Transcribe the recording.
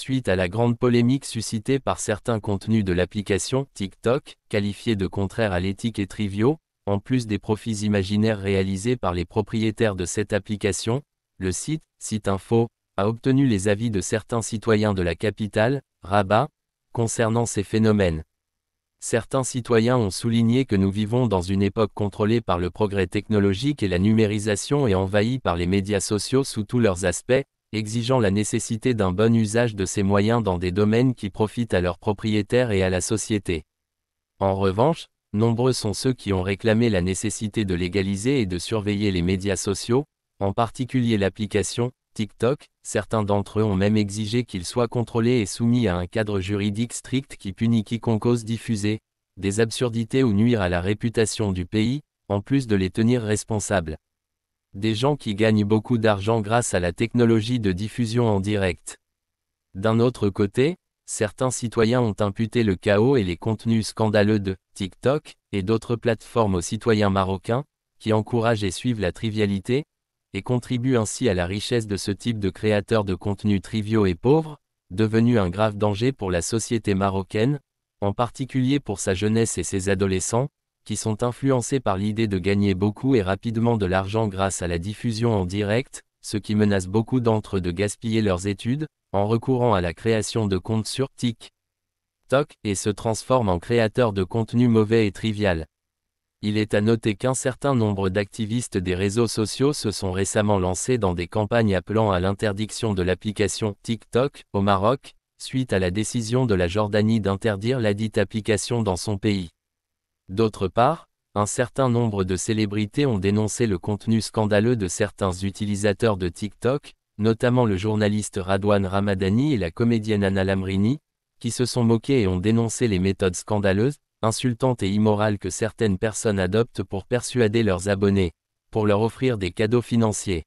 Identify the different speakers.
Speaker 1: suite à la grande polémique suscitée par certains contenus de l'application TikTok, qualifiés de contraires à l'éthique et triviaux, en plus des profits imaginaires réalisés par les propriétaires de cette application, le site Info, a obtenu les avis de certains citoyens de la capitale, Rabat, concernant ces phénomènes. Certains citoyens ont souligné que nous vivons dans une époque contrôlée par le progrès technologique et la numérisation et envahie par les médias sociaux sous tous leurs aspects, exigeant la nécessité d'un bon usage de ces moyens dans des domaines qui profitent à leurs propriétaires et à la société. En revanche, nombreux sont ceux qui ont réclamé la nécessité de légaliser et de surveiller les médias sociaux, en particulier l'application TikTok. Certains d'entre eux ont même exigé qu'ils soient contrôlés et soumis à un cadre juridique strict qui punit quiconque ose diffuser des absurdités ou nuire à la réputation du pays, en plus de les tenir responsables. Des gens qui gagnent beaucoup d'argent grâce à la technologie de diffusion en direct. D'un autre côté, certains citoyens ont imputé le chaos et les contenus scandaleux de TikTok et d'autres plateformes aux citoyens marocains, qui encouragent et suivent la trivialité, et contribuent ainsi à la richesse de ce type de créateurs de contenus triviaux et pauvres, devenu un grave danger pour la société marocaine, en particulier pour sa jeunesse et ses adolescents, qui sont influencés par l'idée de gagner beaucoup et rapidement de l'argent grâce à la diffusion en direct, ce qui menace beaucoup d'entre eux de gaspiller leurs études, en recourant à la création de comptes sur TikTok, et se transforment en créateurs de contenu mauvais et trivial. Il est à noter qu'un certain nombre d'activistes des réseaux sociaux se sont récemment lancés dans des campagnes appelant à l'interdiction de l'application TikTok au Maroc, suite à la décision de la Jordanie d'interdire ladite application dans son pays. D'autre part, un certain nombre de célébrités ont dénoncé le contenu scandaleux de certains utilisateurs de TikTok, notamment le journaliste Radouane Ramadani et la comédienne Anna Lamrini, qui se sont moqués et ont dénoncé les méthodes scandaleuses, insultantes et immorales que certaines personnes adoptent pour persuader leurs abonnés, pour leur offrir des cadeaux financiers.